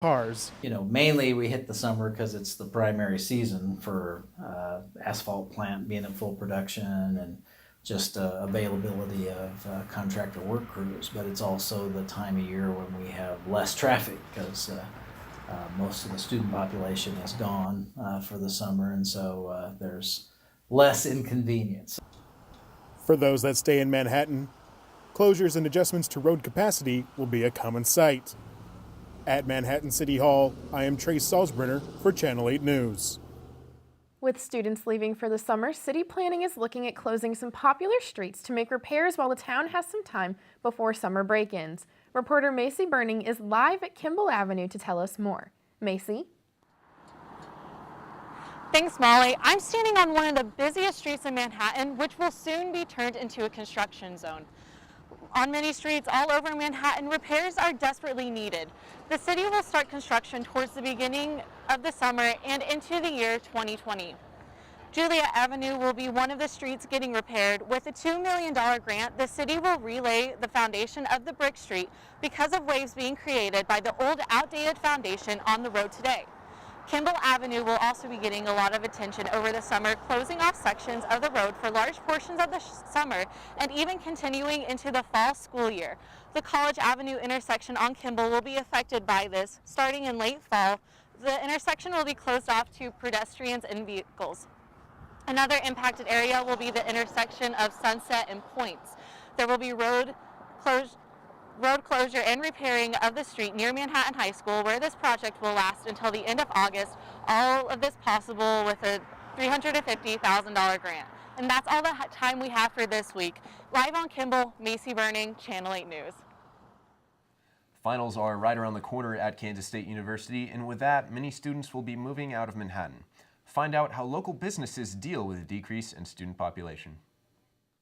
cars. Mainly we hit the summer because it's the primary season for asphalt plant being in full production and just availability of contractor work crews. But it's also the time of year when we have less traffic because most of the student population is gone for the summer, and so there's less inconvenience. For those that stay in Manhattan, closures and adjustments to road capacity will be a common sight. At Manhattan City Hall, I am Trace Salzbrenner for Channel 8 News. With students leaving for the summer, city planning is looking at closing some popular streets to make repairs while the town has some time before summer break ends. Reporter Macy Burning is live at Kimball Avenue to tell us more. Macy? Thanks, Molly. I'm standing on one of the busiest streets in Manhattan, which will soon be turned into a construction zone. On many streets all over Manhattan, repairs are desperately needed. The city will start construction towards the beginning of the summer and into the year 2020. Juliet Avenue will be one of the streets getting repaired. With a $2 million grant, the city will relay the foundation of the brick street because of waves being created by the old, outdated foundation on the road today. Kimball Avenue will also be getting a lot of attention over the summer, closing off sections of the road for large portions of the summer and even continuing into the fall school year. The College Avenue intersection on Kimball will be affected by this. Starting in late fall, the intersection will be closed off to pedestrians and vehicles. Another impacted area will be the intersection of Sunset and Points. There will be road closure and repairing of the street near Manhattan High School, where this project will last until the end of August. All of this possible with a $350,000 grant. And that's all the time we have for this week. Live on Kimball, Macy Burning, Channel 8 News. Finals are right around the corner at Kansas State University, and with that, many students will be moving out of Manhattan. Find out how local businesses deal with a decrease in student population.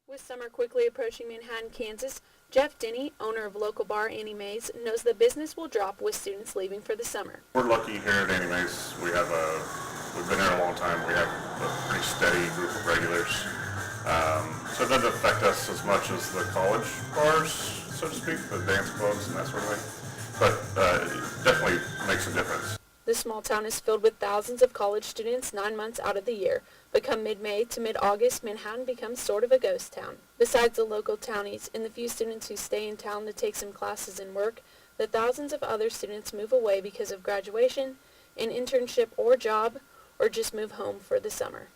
With summer quickly approaching Manhattan, Kansas, Jeff Denny, owner of local bar Annie Mae's, knows the business will drop with students leaving for the summer. We're lucky here at Annie Mae's. We've been here a long time. We have a pretty steady group of regulars. So it doesn't affect us as much as the college bars, so to speak, the dance clubs and that sort of thing. But it definitely makes a difference. This small town is filled with thousands of college students 9 months out of the year, but come mid-May to mid-August, Manhattan becomes sort of a ghost town. Besides the local townies and the few students who stay in town to take some classes and work, the thousands of other students move away because of graduation, an internship or job, or just move home for the summer.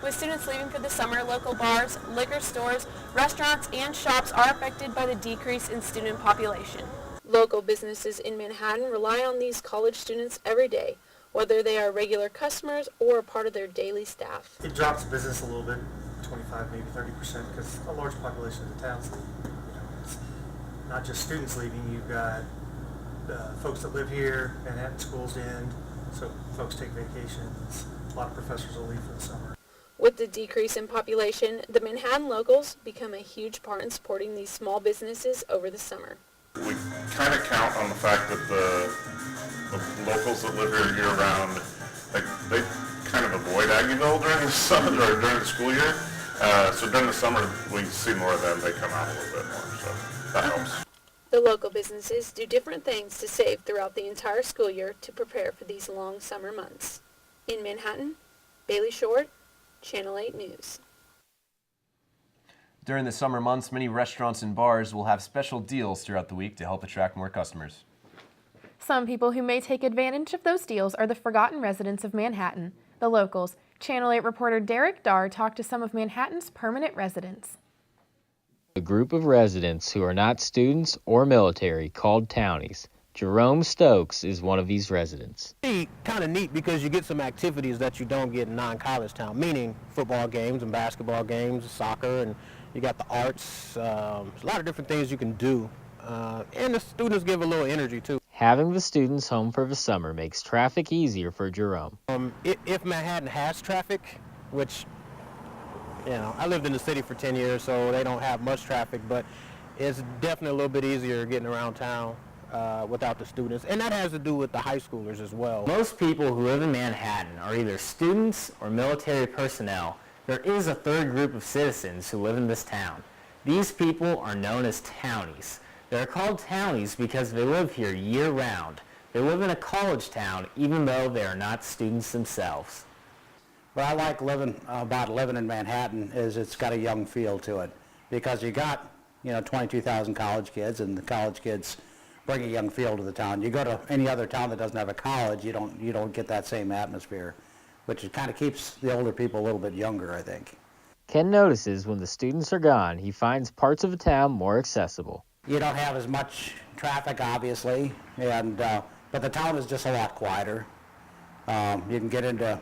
With students leaving for the summer, local bars, liquor stores, restaurants, and shops are affected by the decrease in student population. Local businesses in Manhattan rely on these college students every day, whether they are regular customers or a part of their daily staff. It drops business a little bit, 25, maybe 30%, because a large population of the town's leaving. It's not just students leaving, you've got folks that live here, Manhattan schools end, so folks take vacations. A lot of professors will leave for the summer. With the decrease in population, the Manhattan locals become a huge part in supporting these small businesses over the summer. We kind of count on the fact that the locals that live here year-round, they kind of avoid Aggieville during the summer or during the school year. So during the summer, we see more of them. They come out a little bit more, so that helps. The local businesses do different things to save throughout the entire school year to prepare for these long summer months. In Manhattan, Bailey Short, Channel 8 News. During the summer months, many restaurants and bars will have special deals throughout the week to help attract more customers. Some people who may take advantage of those deals are the forgotten residents of Manhattan, the locals. Channel 8 reporter Derek Darr talked to some of Manhattan's permanent residents. A group of residents who are not students or military called townies. Jerome Stokes is one of these residents. It's kind of neat because you get some activities that you don't get in non-college town, meaning football games and basketball games, soccer, and you got the arts. There's a lot of different things you can do, and the students give a little energy too. Having the students home for the summer makes traffic easier for Jerome. If Manhattan has traffic, which, I lived in the city for 10 years, so they don't have much traffic, but it's definitely a little bit easier getting around town without the students, and that has to do with the high schoolers as well. Most people who live in Manhattan are either students or military personnel. There is a third group of citizens who live in this town. These people are known as townies. They're called townies because they live here year-round. They live in a college town, even though they are not students themselves. What I like about living in Manhattan is it's got a young feel to it, because you got 22,000 college kids, and the college kids bring a young feel to the town. You go to any other town that doesn't have a college, you don't get that same atmosphere, which it kind of keeps the older people a little bit younger, I think. Ken notices when the students are gone, he finds parts of the town more accessible. You don't have as much traffic, obviously, and but the town is just a lot quieter. You can get into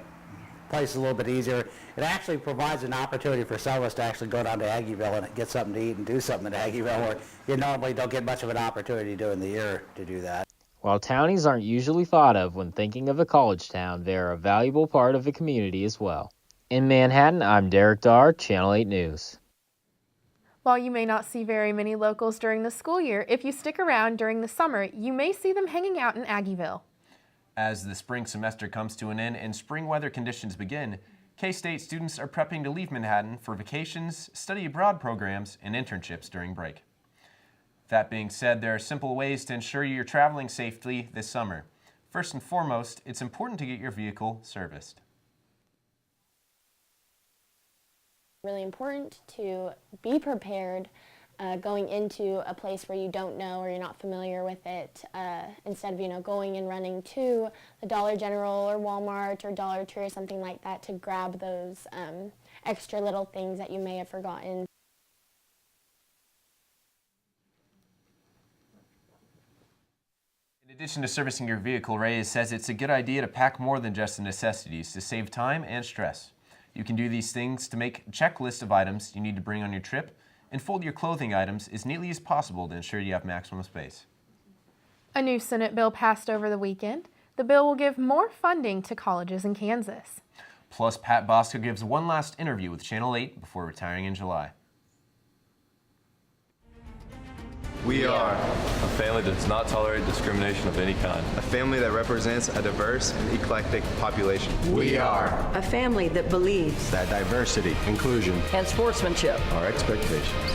places a little bit easier. It actually provides an opportunity for some of us to actually go down to Aggieville and get something to eat and do something at Aggieville, where you normally don't get much of an opportunity during the year to do that. While townies aren't usually thought of when thinking of a college town, they are a valuable part of the community as well. In Manhattan, I'm Derek Dahr, Channel 8 News. While you may not see very many locals during the school year, if you stick around during the summer, you may see them hanging out in Aggieville. As the spring semester comes to an end and spring weather conditions begin, K-State students are prepping to leave Manhattan for vacations, study abroad programs, and internships during break. That being said, there are simple ways to ensure you're traveling safely this summer. First and foremost, it's important to get your vehicle serviced. Really important to be prepared going into a place where you don't know or you're not familiar with it, instead of going and running to the Dollar General or Walmart or Dollar Tree or something like that to grab those extra little things that you may have forgotten. In addition to servicing your vehicle, Reyes says it's a good idea to pack more than just the necessities to save time and stress. You can do these things to make a checklist of items you need to bring on your trip and fold your clothing items as neatly as possible to ensure you have maximum space. A new Senate bill passed over the weekend. The bill will give more funding to colleges in Kansas. Plus, Pat Bosco gives one last interview with Channel 8 before retiring in July. We are a family that does not tolerate discrimination of any kind. A family that represents a diverse and eclectic population. We are a family that believes that diversity, inclusion, and sportsmanship are expectations.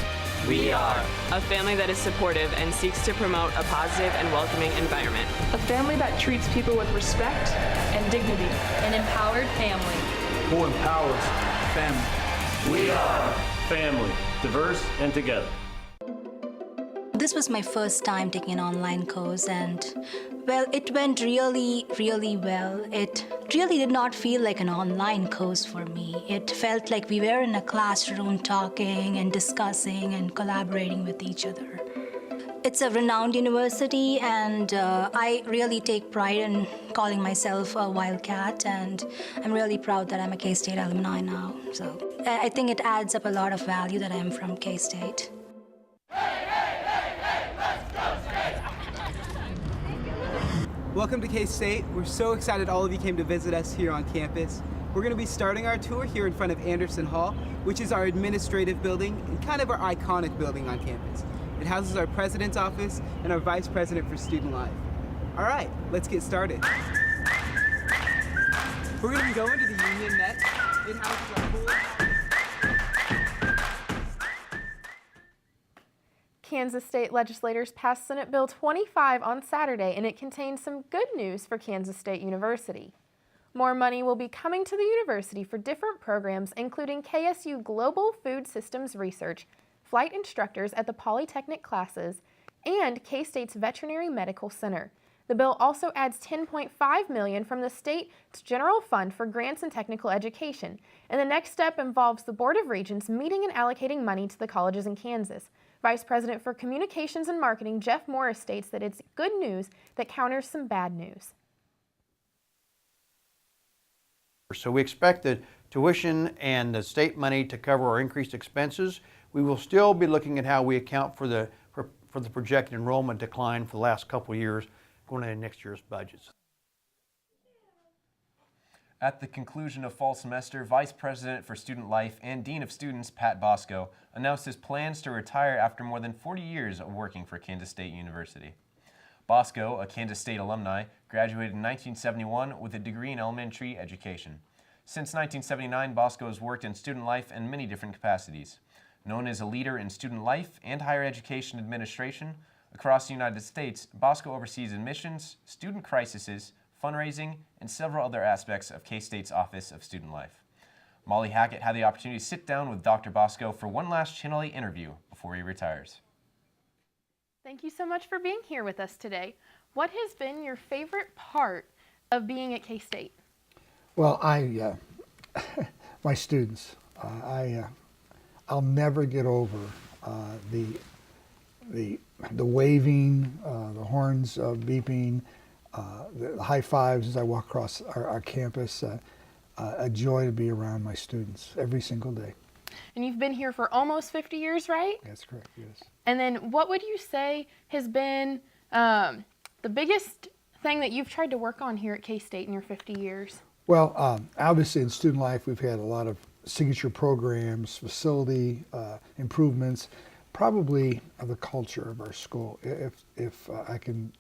We are a family that is supportive and seeks to promote a positive and welcoming environment. A family that treats people with respect and dignity. An empowered family. Who empowers family. We are family, diverse and together. This was my first time taking an online course, and well, it went really well. It really did not feel like an online course for me. It felt like we were in a classroom talking and discussing and collaborating with each other. It's a renowned university, and I really take pride in calling myself a Wildcat, and I'm really proud that I'm a K-State alumni now. So I think it adds up a lot of value that I'm from K-State. Welcome to K-State. We're so excited all of you came to visit us here on campus. We're going to be starting our tour here in front of Anderson Hall, which is our administrative building and kind of our iconic building on campus. It houses our president's office and our vice president for student life. All right, let's get started. We're going to be going to the Union next. It houses our pool. Kansas State legislators passed Senate Bill 25 on Saturday, and it contains some good news for Kansas State University. More money will be coming to the university for different programs, including KSU Global Food Systems Research, flight instructors at the Polytechnic classes, and K-State's Veterinary Medical Center. The bill also adds $10.5 million from the state's general fund for grants and technical education, and the next step involves the Board of Regents meeting and allocating money to the colleges in Kansas. Vice President for Communications and Marketing Jeff Morris states that it's good news that counters some bad news. So we expect the tuition and the state money to cover our increased expenses. We will still be looking at how we account for the projected enrollment decline for the last couple of years going into next year's budgets. At the conclusion of fall semester, Vice President for Student Life and Dean of Students Pat Bosco announced his plans to retire after more than 40 years of working for Kansas State University. Bosco, a Kansas State alumni, graduated in 1971 with a degree in elementary education. Since 1979, Bosco has worked in student life in many different capacities. Known as a leader in student life and higher education administration, Across the United States, Bosco oversees admissions, student crises, fundraising, and several other aspects of K-State's Office of Student Life. Molly Hackett had the opportunity to sit down with Dr. Bosco for one last Channel 8 interview before he retires. Thank you so much for being here with us today. What has been your favorite part of being at K-State? Well, my students. I'll never get over the waving, the horns beeping, the high fives as I walk across our campus. A joy to be around my students every single day. And you've been here for almost 50 years, right? That's correct, yes. And then what would you say has been the biggest thing that you've tried to work on here at K-State in your 50 years? Well, obviously in student life, we've had a lot of signature programs, facility improvements, probably the culture of our school. I'm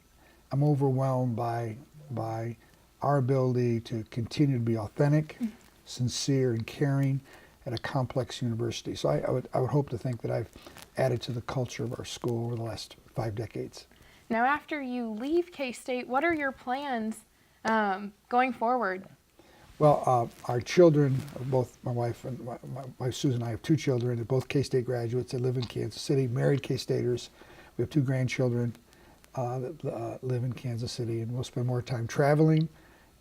overwhelmed by our ability to continue to be authentic, sincere, and caring at a complex university. So I would hope to think that I've added to the culture of our school over the last 5 decades. Now, after you leave K-State, what are your plans going forward? Well, our children, both my wife and my wife Susan and I have 2 children. They're both K-State graduates. They live in Kansas City, married K-Staters. We have 2 grandchildren that live in Kansas City, and we'll spend more time traveling.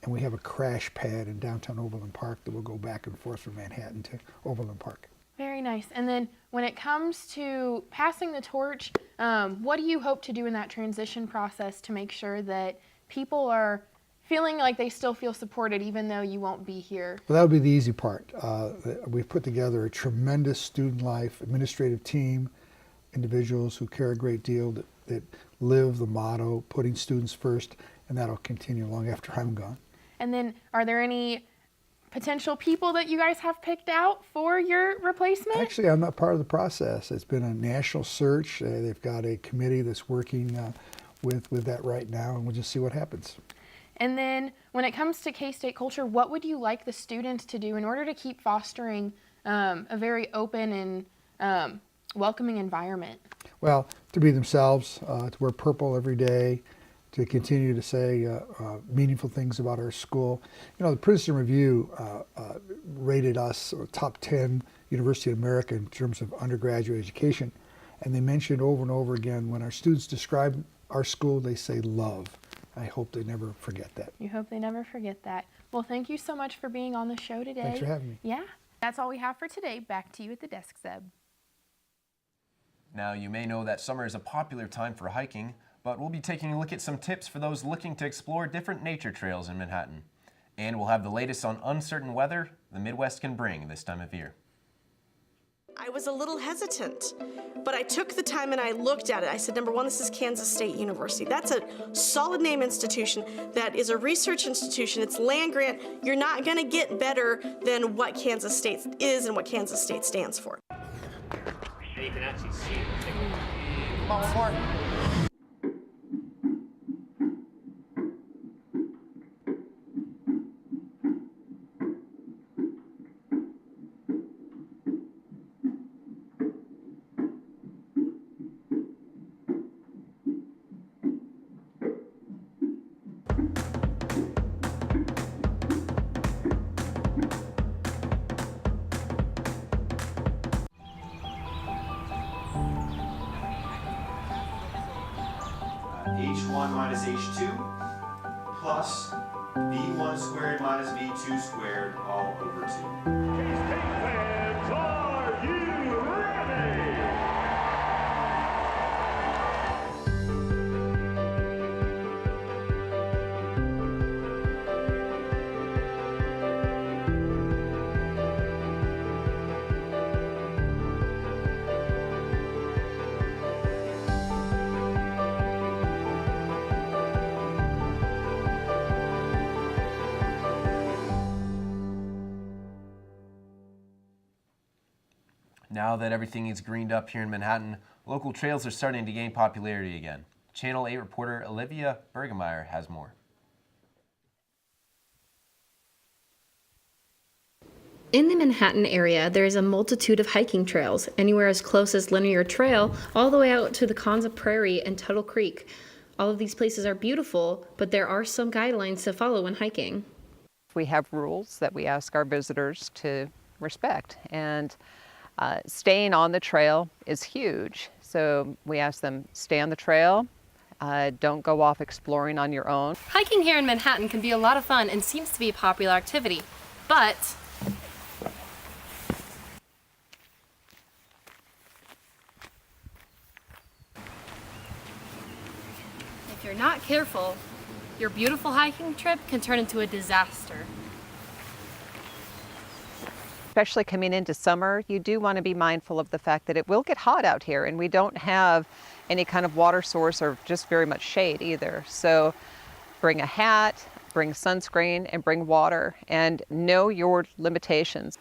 And we have a crash pad in downtown Overland Park that will go back and forth from Manhattan to Overland Park. Very nice. And then when it comes to passing the torch, what do you hope to do in that transition process to make sure that people are feeling like they still feel supported even though you won't be here? Well, that'll be the easy part. We've put together a tremendous student life administrative team, individuals who care a great deal, that live the motto, putting students first, and that'll continue long after I'm gone. And then are there any potential people that you guys have picked out for your replacement? Actually, I'm not part of the process. It's been a national search. They've got a committee that's working with that right now, and we'll just see what happens. And then when it comes to K-State culture, what would you like the students to do in order to keep fostering a very open and welcoming environment? Well, to be themselves, to wear purple every day, to continue to say meaningful things about our school. You know, the Princeton Review rated us top 10 University in America in terms of undergraduate education. And they mentioned over and over again, when our students describe our school, they say love. I hope they never forget that. You hope they never forget that. Well, thank you so much for being on the show today. Thanks for having me. Yeah. That's all we have for today. Back to you at the desk, Zeb. Now, you may know that summer is a popular time for hiking, but we'll be taking a look at some tips for those looking to explore different nature trails in Manhattan. And we'll have the latest on uncertain weather the Midwest can bring this time of year. I was a little hesitant, but I took the time and I looked at it. I said, number one, this is Kansas State University. That's a solid name institution that is a research institution. It's land grant. You're not going to get better than what Kansas State is and what Kansas State stands for. You can actually see it. Come on, one more. H1 minus H2 plus V1 squared minus V2 squared all over 2. Are you ready? Now that everything is greened up here in Manhattan, local trails are starting to gain popularity again. Channel 8 reporter Olivia Bergemeyer has more. In the Manhattan area, there is a multitude of hiking trails, anywhere as close as Linear Trail, all the way out to the Konza Prairie and Tuttle Creek. All of these places are beautiful, but there are some guidelines to follow when hiking. We have rules that we ask our visitors to respect, and staying on the trail is huge. So we ask them, stay on the trail, don't go off exploring on your own. Hiking here in Manhattan can be a lot of fun and seems to be a popular activity, but if you're not careful, your beautiful hiking trip can turn into a disaster. Especially coming into summer, you do want to be mindful of the fact that it will get hot out here, and we don't have any kind of water source or just very much shade either. So bring a hat, bring sunscreen, and bring water, and know your limitations.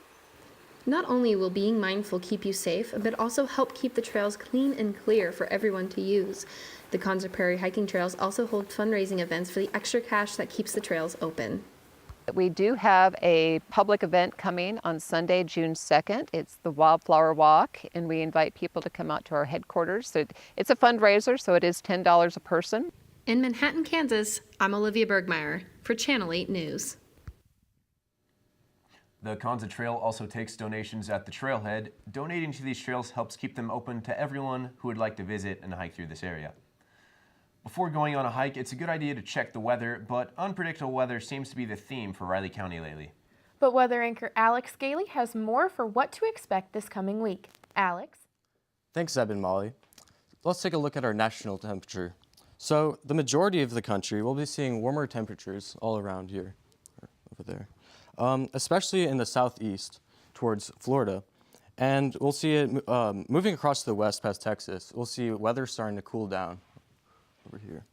Not only will being mindful keep you safe, but also help keep the trails clean and clear for everyone to use. The Konza Prairie hiking trails also hold fundraising events for the extra cash that keeps the trails open. We do have a public event coming on Sunday, June 2nd. It's the Wildflower Walk, and we invite people to come out to our headquarters. So it's a fundraiser, so it is $10 a person. In Manhattan, Kansas, I'm Olivia Bergmeyer for Channel 8 News. The Konza Trail also takes donations at the trailhead. Donating to these trails helps keep them open to everyone who would like to visit and hike through this area. Before going on a hike, it's a good idea to check the weather, but unpredictable weather seems to be the theme for Riley County lately. But weather anchor Alex Gailey has more for what to expect this coming week. Alex? Thanks, Zeb and Molly. Let's take a look at our national temperature. So the majority of the country will be seeing warmer temperatures all around here, or over there, especially in the southeast towards Florida. And we'll see it moving across the west past Texas. We'll see weather starting to cool down over here.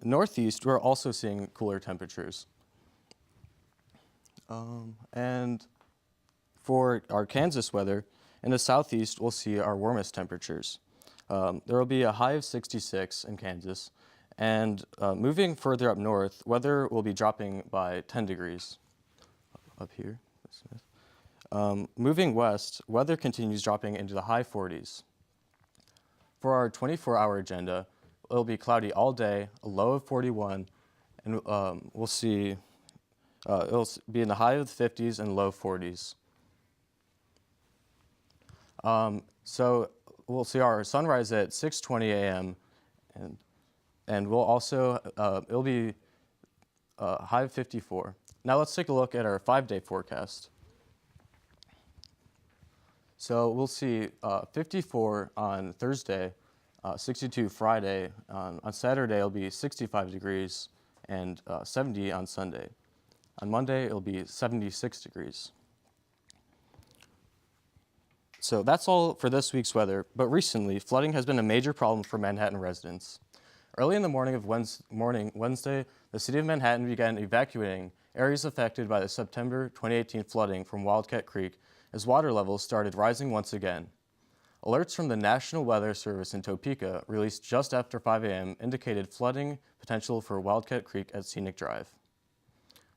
Northeast, we're also seeing cooler temperatures. And for our Kansas weather, in the southeast, we'll see our warmest temperatures. There will be a high of 66 in Kansas, and moving further up north, weather will be dropping by 10 degrees up here. Moving west, weather continues dropping into the high 40s. For our 24-hour agenda, it'll be cloudy all day, a low of 41, and we'll see it'll be in the high of the 50s and low 40s. So we'll see our sunrise at 6:20 a.m. and we'll also it'll be a high of 54. Now let's take a look at our 5-day forecast. So we'll see 54 on Thursday. 62 Friday. On Saturday, it'll be 65 degrees and 70 on Sunday. On Monday, it'll be 76 degrees. So that's all for this week's weather, but recently, flooding has been a major problem for Manhattan residents. Early in the morning of Wednesday, the city of Manhattan began evacuating areas affected by the September 2018 flooding from Wildcat Creek as water levels started rising once again. Alerts from the National Weather Service in Topeka, released just after 5 a.m., indicated flooding potential for Wildcat Creek at Scenic Drive.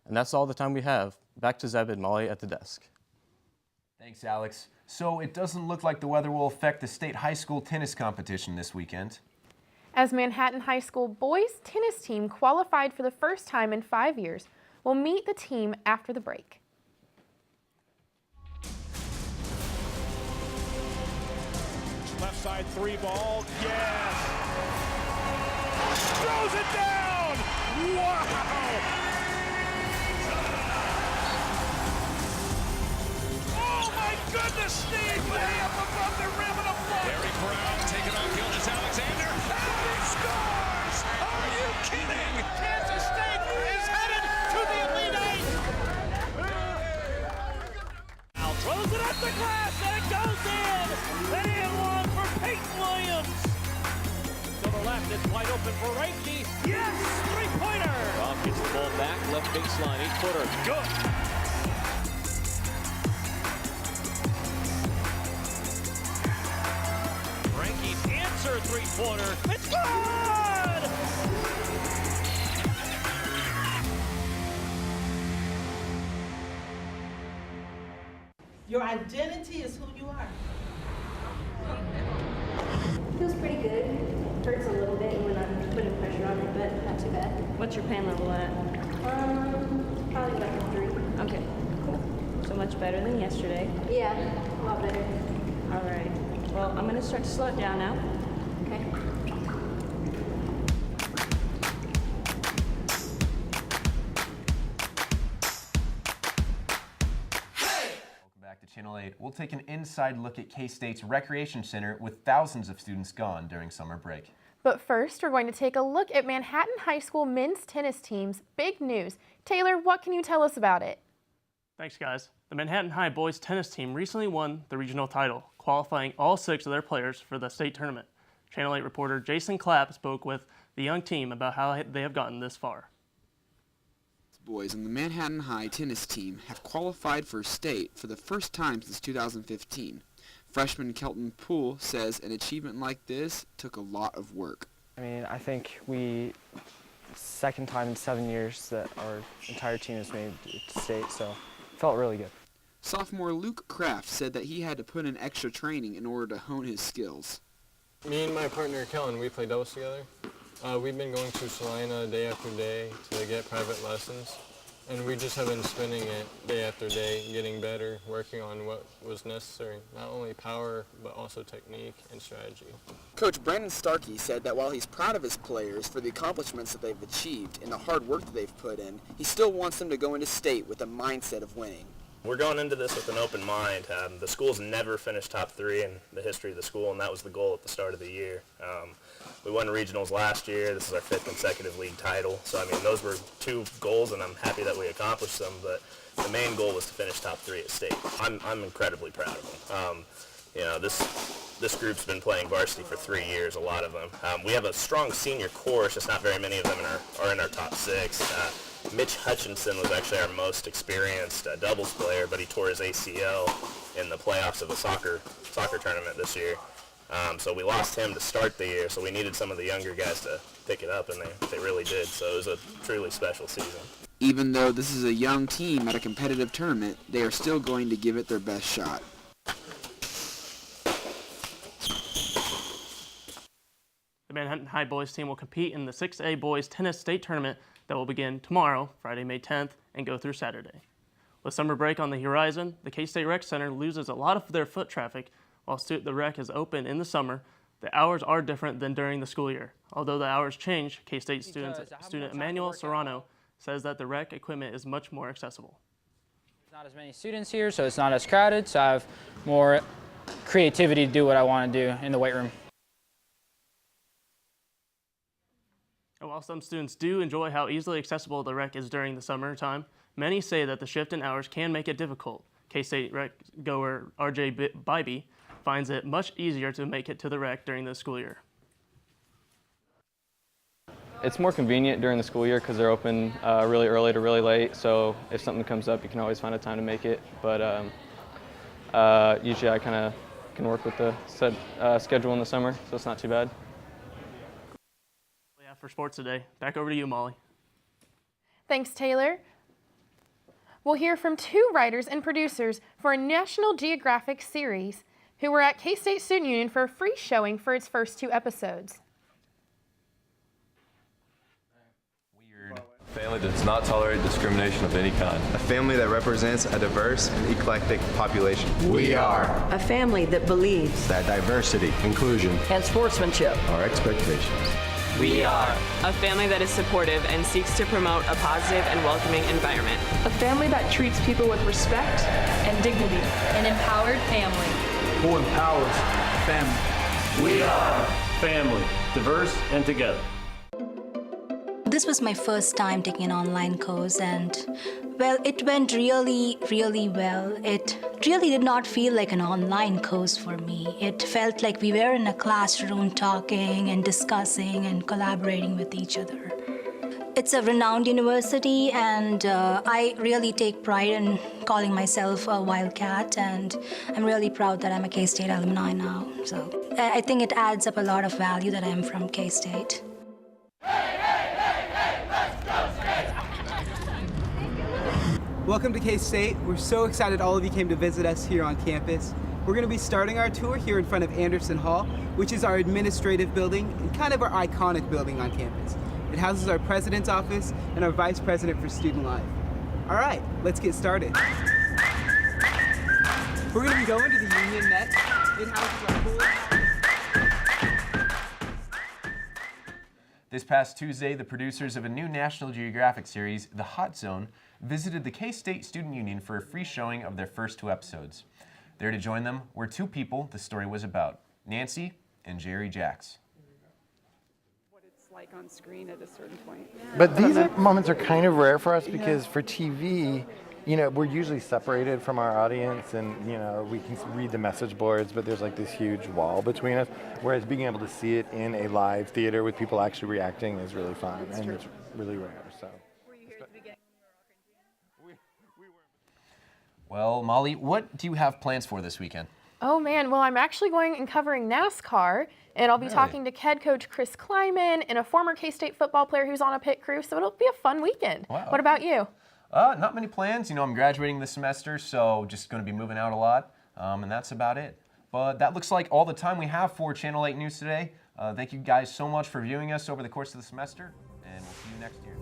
And that's all the time we have. Back to Zeb and Molly at the desk. Thanks, Alex. So it doesn't look like the weather will affect the state high school tennis competition this weekend. As Manhattan High School boys tennis team qualified for the first time in 5 years, we'll meet the team after the break. Left side three ball, yes! Throws it down! Wow! Oh my goodness, Steve! Way up above the rim and a block! Derek Brown taking on Gildas Alexander, and he scores! Are you kidding? Kansas State is headed to the Elite Eight! Now throws it up the glass, and it goes in! And one for Peyton Williams. To the left, it's wide open for Reiki. Yes, three-pointer. Rob gets the ball back, left baseline, 8-footer. Good. Reiki's answer three-pointer. It's good. Your identity is who you are. Feels pretty good. Hurts a little bit when I'm putting pressure on it, but not too bad. What's your pain level at? Probably like a 3. Okay, cool. So much better than yesterday. Yeah, a lot better. All right. Well, I'm going to start to slow it down now. Okay. Welcome back to Channel 8. We'll take an inside look at K-State's Recreation Center with thousands of students gone during summer break. But first, we're going to take a look at Manhattan High School men's tennis team's big news. Taylor, what can you tell us about it? Thanks, guys. The Manhattan High boys tennis team recently won the regional title, qualifying all 6 of their players for the state tournament. Channel 8 reporter Jason Clapp spoke with the young team about how they have gotten this far. Boys on the Manhattan High tennis team have qualified for state for the first time since 2015. Freshman Kelton Poole says an achievement like this took a lot of work. I mean, I think second time in 7 years that our entire team has made it to state, so it felt really good. Sophomore Luke Kraft said that he had to put in extra training in order to hone his skills. Me and my partner Kellen, we play doubles together. We've been going to Salina day after day to get private lessons, and we just have been spinning it day after day, getting better, working on what was necessary, not only power, but also technique and strategy. Coach Brandon Starkey said that while he's proud of his players for the accomplishments that they've achieved and the hard work that they've put in, he still wants them to go into state with a mindset of winning. We're going into this with an open mind. The school's never finished top 3 in the history of the school, and that was the goal at the start of the year. We won regionals last year. This is our 5th consecutive league title. So, I mean, those were 2 goals, and I'm happy that we accomplished them. But the main goal was to finish top 3 at state. I'm incredibly proud of them. You know, this group's been playing varsity for 3 years, a lot of them. We have a strong senior core. It's just not very many of them are in our top 6. Mitch Hutchinson was actually our most experienced doubles player, but he tore his ACL in the playoffs of a soccer tournament this year. So we lost him to start the year, so we needed some of the younger guys to pick it up, and they really did. So it was a truly special season. Even though this is a young team at a competitive tournament, they are still going to give it their best shot. The Manhattan High boys team will compete in the 6A boys tennis state tournament that will begin tomorrow, Friday, May 10th, and go through Saturday. With summer break on the horizon, the K-State Rec Center loses a lot of their foot traffic. While the rec is open in the summer, the hours are different than during the school year. Although the hours change, K-State student Emmanuel Serrano says that the rec equipment is much more accessible. There's not as many students here, so it's not as crowded, so I have more creativity to do what I want to do in the weight room. And while some students do enjoy how easily accessible the rec is during the summertime, many say that the shift in hours can make it difficult. K-State rec goer RJ Bybee finds it much easier to make it to the rec during the school year. It's more convenient during the school year because they're open really early to really late, so if something comes up, you can always find a time to make it. But usually I kind of can work with the set schedule in the summer, so it's not too bad. For sports today. Back over to you, Molly. Thanks, Taylor. We'll hear from 2 writers and producers for a National Geographic series who were at K-State Student Union for a free showing for its first 2 episodes. A family that does not tolerate discrimination of any kind. A family that represents a diverse and eclectic population. We are a family that believes that diversity, inclusion, and sportsmanship are expectations. We are a family that is supportive and seeks to promote a positive and welcoming environment. A family that treats people with respect and dignity. An empowered family. Who empowers family. We are family, diverse and together. This was my first time taking an online course, and well, it went really, really well. It really did not feel like an online course for me. It felt like we were in a classroom talking and discussing and collaborating with each other. It's a renowned university, and I really take pride in calling myself a Wildcat, and I'm really proud that I'm a K-State alumni now. So I think it adds up a lot of value that I'm from K-State. Welcome to K-State. We're so excited all of you came to visit us here on campus. We're going to be starting our tour here in front of Anderson Hall, which is our administrative building and kind of our iconic building on campus. It houses our president's office and our vice president for student life. All right, let's get started. We're going to be going to the Union next. It houses our pool. This past Tuesday, the producers of a new National Geographic series, The Hot Zone, visited the K-State Student Union for a free showing of their first 2 episodes. There to join them were 2 people the story was about, Nancy and Jerry Jacks. What it's like on screen at a certain point. But these moments are kind of rare for us because for TV, we're usually separated from our audience and, we can read the message boards, but there's like this huge wall between us. Whereas being able to see it in a live theater with people actually reacting is really fun and it's really rare. So. Were you here at the beginning when We were. Well, Molly, what do you have plans for this weekend? Oh man, well I'm actually going and covering NASCAR, and I'll be talking to head coach Chris Kleiman and a former K-State football player who's on a pit crew, so it'll be a fun weekend. Wow. What about you? Not many plans. I'm graduating this semester, so just going to be moving out a lot, and that's about it. But that looks like all the time we have for Channel 8 News today. Thank you guys so much for viewing us over the course of the semester, and we'll see you next year.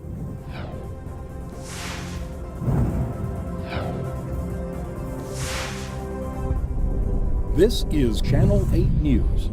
This is Channel 8 News.